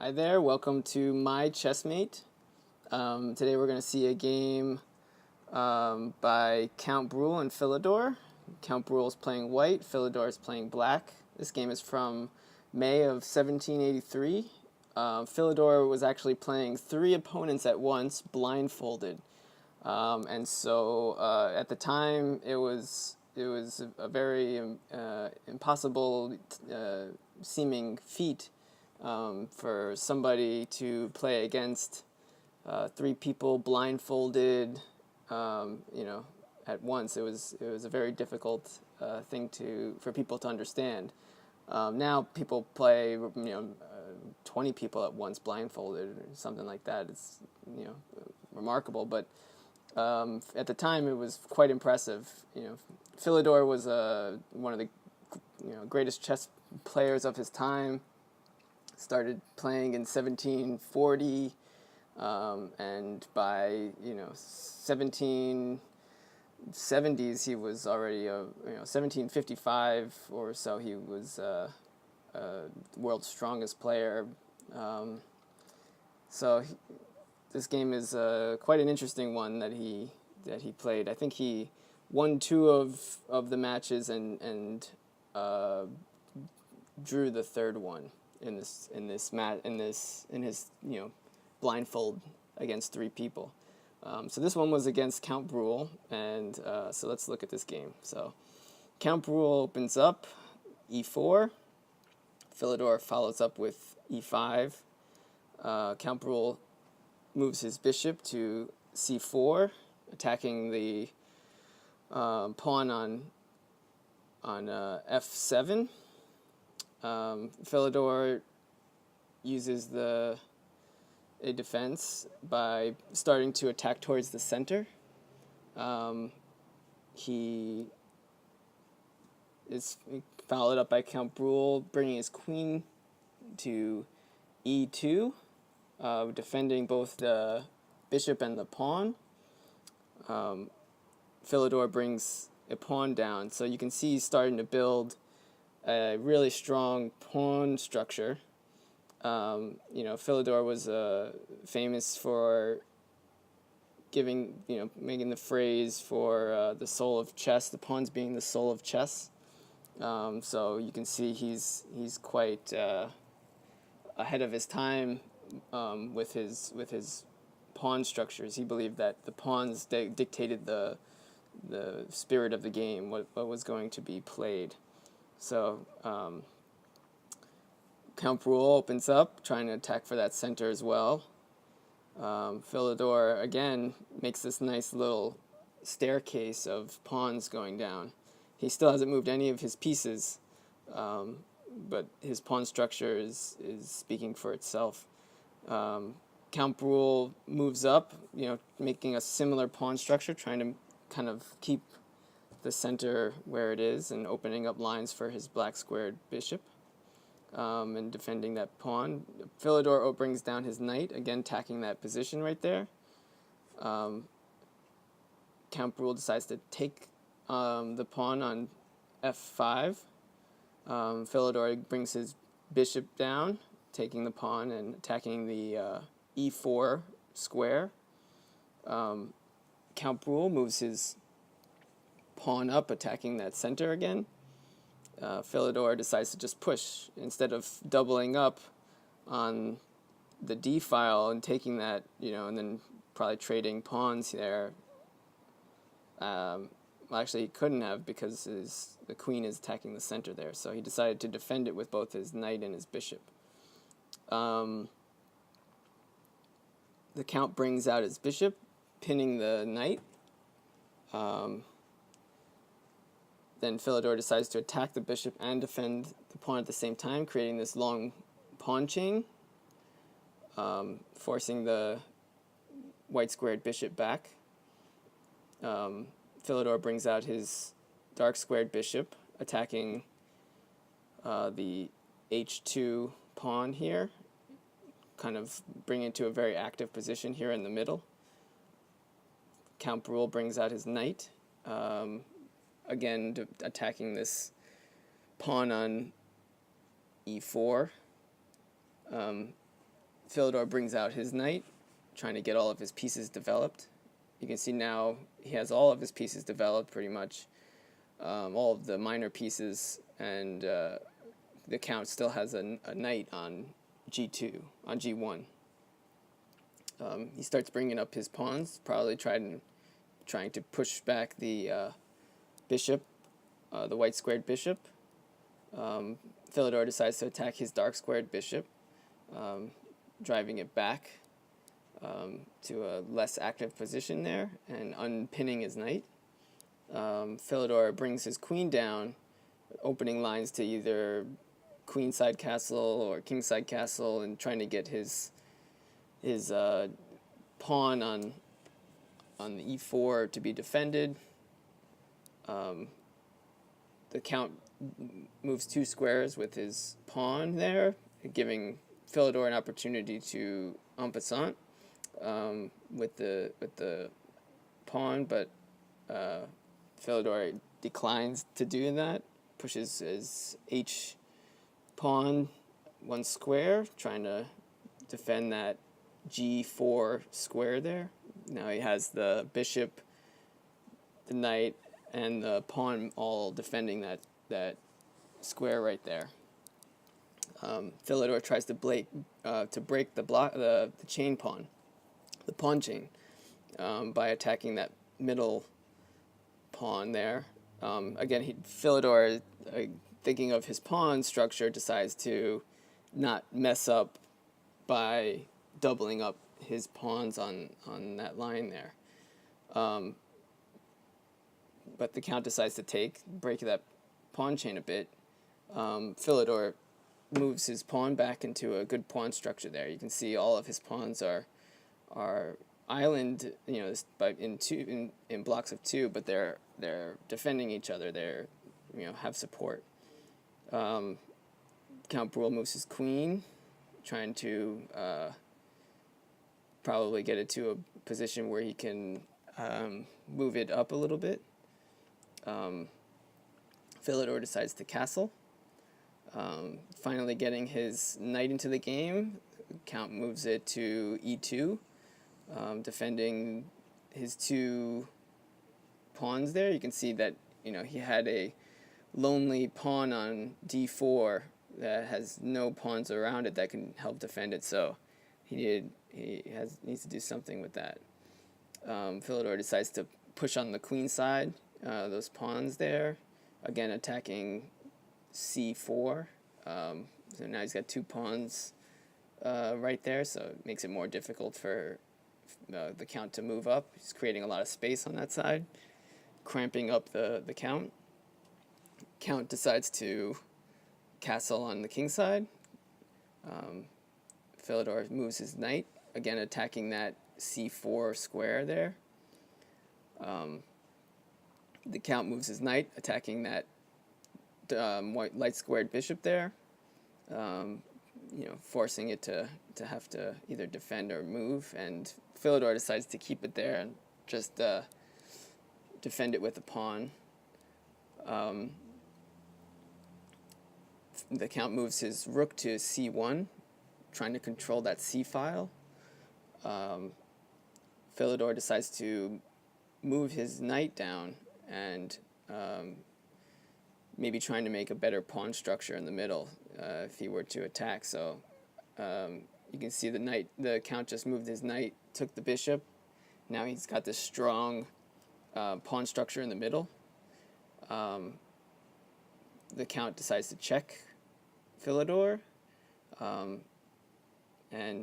Hi there, welcome to My Chessmate. Today we're going to see a game by Count Bruel and Philidor. Count Bruel is playing white, Philidor is playing black. This game is from May of 1783. Philidor was actually playing three opponents at once, blindfolded. And so at the time it was a very impossible seeming feat for somebody to play against three people blindfolded, at once. It was a very difficult thing for people to understand. Now people play 20 people at once blindfolded or something like that. It's remarkable, but at the time it was quite impressive. Philidor was one of the greatest chess players of his time. Started playing in 1740, and by 1770s he was already 1755 or so he was the world's strongest player. This game is quite an interesting one that he played. I think he won two of the matches and drew the third one in his blindfold against three people. So this one was against Count Bruel, and so let's look at this game. So Count Bruel opens up e4. Philidor follows up with e5. Count Bruel moves his bishop to c4, attacking the pawn on f7. Philidor uses a defense by starting to attack towards the center. He is followed up by Count Bruel, bringing his queen to e2, defending both the bishop and the pawn. Philidor brings a pawn down, so you can see he's starting to build a really strong pawn structure. Philidor was famous for making the phrase for the soul of chess, the pawns being the soul of chess. So you can see he's quite ahead of his time with his pawn structures. He believed that the pawns dictated the spirit of the game, what was going to be played. So Count Bruel opens up, trying to attack for that center as well. Philidor, again, makes this nice little staircase of pawns going down. He still hasn't moved any of his pieces, but his pawn structure is speaking for itself. Count Bruel moves up, making a similar pawn structure, trying to kind of keep the center where it is and opening up lines for his black squared bishop, and defending that pawn. Philidor brings down his knight, again attacking that position right there. Count Bruel decides to take the pawn on f5. Philidor brings his bishop down, taking the pawn and attacking the e4 square. Count Bruel moves his pawn up, attacking that center again. Philidor decides to just push instead of doubling up on the d file and taking that, and then probably trading pawns there. Actually, he couldn't have, because the queen is attacking the center there, so he decided to defend it with both his knight and his bishop. The Count brings out his bishop, pinning the knight. Then Philidor decides to attack the bishop and defend the pawn at the same time, creating this long pawn chain, forcing the white squared bishop back. Philidor brings out his dark squared bishop, attacking the h2 pawn here, kind of bringing it to a very active position here in the middle. Count Bruel brings out his knight, again attacking this pawn on e4. Philidor brings out his knight, trying to get all of his pieces developed. You can see now he has all of his pieces developed pretty much, all of the minor pieces, and the count still has a knight on g2, on g1. He starts bringing up his pawns, probably trying to push back the bishop, the white squared bishop. Philidor decides to attack his dark squared bishop, driving it back to a less active position there and unpinning his knight. Philidor brings his queen down, opening lines to either queenside castle or kingside castle, and trying to get his pawn on the e4 to be defended. The count moves 2 squares with his pawn there, giving Philidor an opportunity to en passant with the pawn, but Philidor declines to do that, pushes his h pawn 1 square, trying to defend that g4 square there. Now he has the bishop, the knight, and the pawn all defending that square right there. Philidor tries to break the chain pawn, the pawn chain, by attacking that middle pawn there. Again, Philidor, thinking of his pawn structure, decides to not mess up by doubling up his pawns on that line there. But the count decides to break that pawn chain a bit. Philidor moves his pawn back into a good pawn structure there. You can see all of his pawns are island, in blocks of 2, but they're defending each other. They're have support. Count Bruel moves his queen, trying to probably get it to a position where he can move it up a little bit. Philidor decides to castle, finally getting his knight into the game. Count moves it to e2, defending his 2 pawns there. You can see that he had a lonely pawn on d4 that has no pawns around it that can help defend it, so he needs to do something with that. Philidor decides to push on the queen side, those pawns there, again attacking c4. So now he's got 2 pawns right there, so it makes it more difficult for the count to move up. He's creating a lot of space on that side, cramping up the count. Count decides to castle on the king side. Philidor moves his knight, again attacking that c4 square there. The count moves his knight, attacking that light squared bishop there, forcing it to have to either defend or move, and Philidor decides to keep it there and just defend it with a pawn. The count moves his rook to c1, trying to control that c file. Philidor decides to move his knight down and maybe trying to make a better pawn structure in the middle if he were to attack. So you can see the count just moved his knight, took the bishop. Now he's got this strong pawn structure in the middle. The count decides to check Philidor, and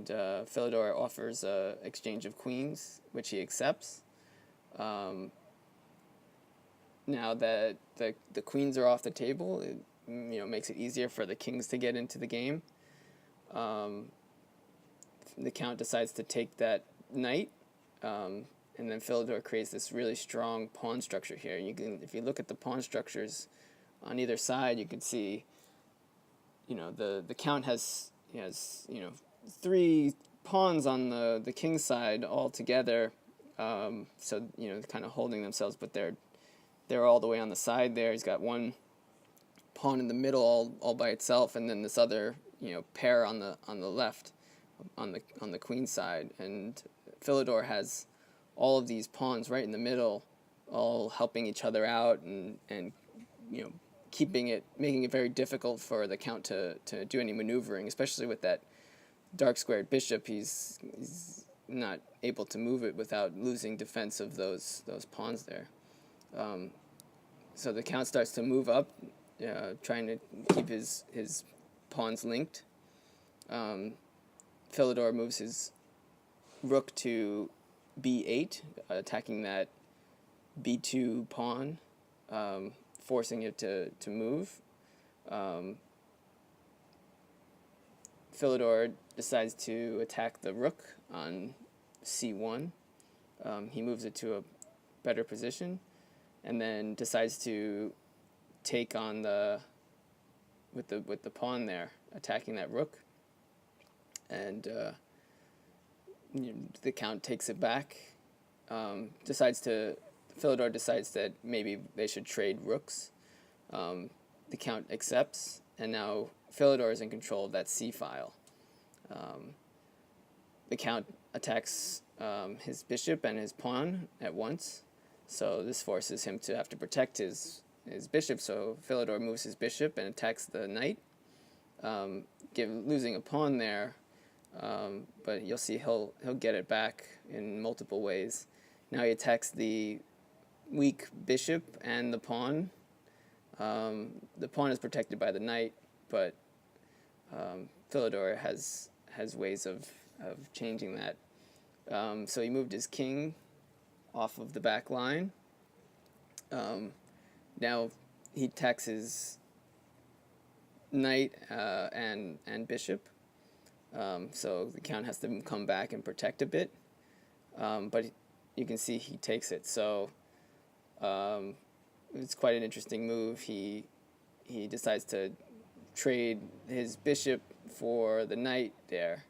Philidor offers an exchange of queens, which he accepts. Now that the queens are off the table, it makes it easier for the kings to get into the game. The count decides to take that knight, and then Philidor creates this really strong pawn structure here. If you look at the pawn structures on either side, you can see, the count has 3 pawns on the king's side all together, so kind of holding themselves, but they're all the way on the side there. He's got 1 pawn in the middle all by itself, and then this other pair on the left. on the queen side, and Philidor has all of these pawns right in the middle, all helping each other out, and making it very difficult for the count to do any maneuvering, especially with that dark squared bishop. He's not able to move it without losing defense of those pawns there. So the count starts to move up, trying to keep his pawns linked. Philidor moves his rook to b8, attacking that b2 pawn, forcing it to move. Philidor decides to attack the rook on c1. He moves it to a better position, and then decides to take on with the pawn there, attacking that rook, and the count takes it back. Philidor decides that maybe they should trade rooks. The count accepts, and now Philidor is in control of that c file. The count attacks his bishop and his pawn at once, so this forces him to have to protect his bishop. So Philidor moves his bishop and attacks the knight, losing a pawn there, but you'll see he'll get it back in multiple ways. Now he attacks the weak bishop and the pawn. The pawn is protected by the knight, but Philidor has ways of changing that. So he moved his king off of the back line. Now he attacks his knight and bishop. So the count has to come back and protect a bit. But you can see he takes it. So it's quite an interesting move. He decides to trade his bishop for the knight there.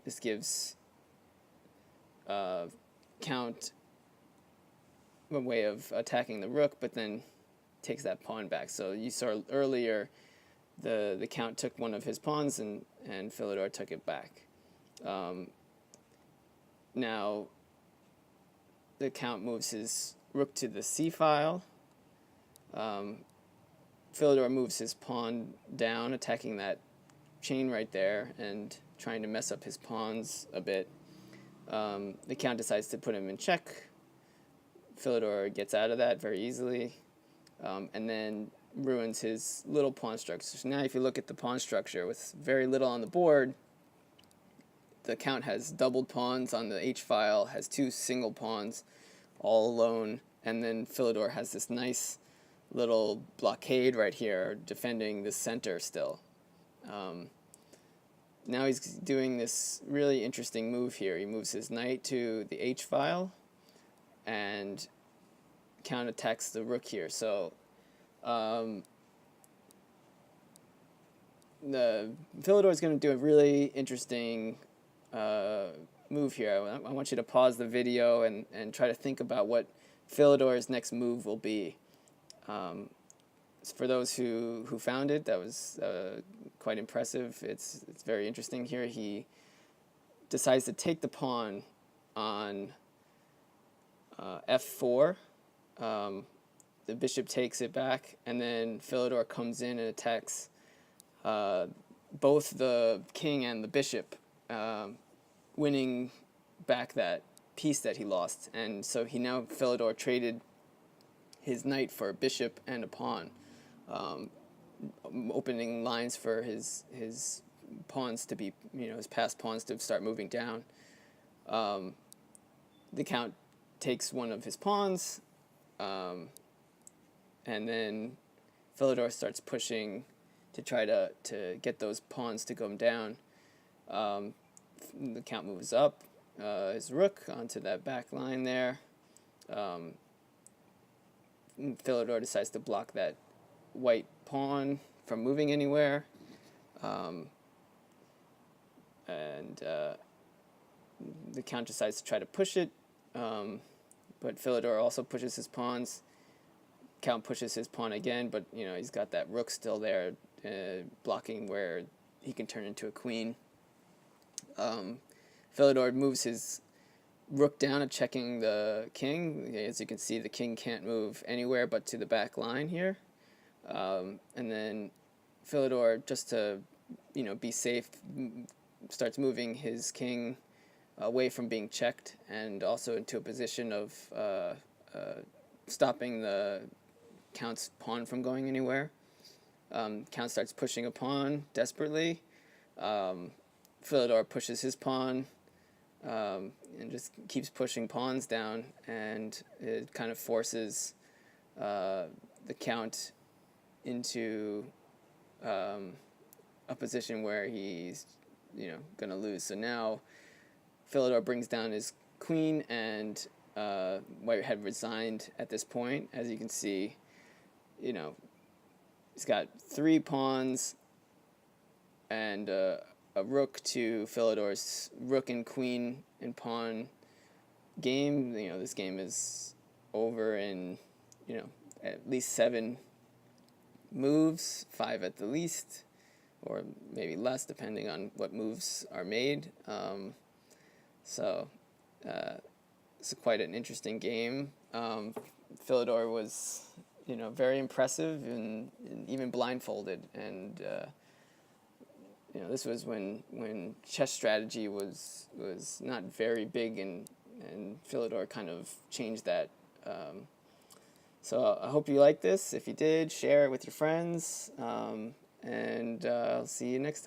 This gives count a way of attacking the rook, but then takes that pawn back. So you saw earlier the count took one of his pawns, and Philidor took it back. Now the count moves his rook to the c file. Philidor moves his pawn down, attacking that chain right there and trying to mess up his pawns a bit. The count decides to put him in check. Philidor gets out of that very easily, and then ruins his little pawn structure. So now if you look at the pawn structure with very little on the board, the count has doubled pawns on the h file, has two single pawns all alone, and then Philidor has this nice little blockade right here defending the center still. Now he's doing this really interesting move here. He moves his knight to the h file and count attacks the rook here. So the Philidor is going to do a really interesting move here. I want you to pause the video and try to think about what Philidor's next move will be. For those who found it, that was quite impressive. It's very interesting here. He decides to take the pawn on f4. The bishop takes it back, and then Philidor comes in and attacks both the king and the bishop, winning back that piece that he lost. And so Philidor traded his knight for a bishop and a pawn, opening lines for his pawns to be, his passed pawns to start moving down. The count takes one of his pawns, and then Philidor starts pushing to try to get those pawns to come down. The count moves up his rook onto that back line there. Philidor decides to block that white pawn from moving anywhere. And the count decides to try to push it, but Philidor also pushes his pawns. Count pushes his pawn again, but he's got that rook still there, blocking where he can turn into a queen. Philidor moves his rook down, checking the king. As you can see, the king can't move anywhere but to the back line here. And then Philidor, just to be safe, starts moving his king away from being checked and also into a position of stopping the count's pawn from going anywhere. Count starts pushing a pawn desperately. Philidor pushes his pawn and just keeps pushing pawns down, and it kind of forces the count into a position where he's going to lose. So now Philidor brings down his queen, and White had resigned at this point. As you can see, he's got 3 pawns and a rook to Philidor's rook and queen and pawn game. This game is over in at least 7 moves, 5 at the least, or maybe less depending on what moves are made. So it's quite an interesting game. Philidor was very impressive and even blindfolded, and this was when chess strategy was not very big, and Philidor kind of changed that. So I hope you like this. If you did, share it with your friends, and I'll see you next time.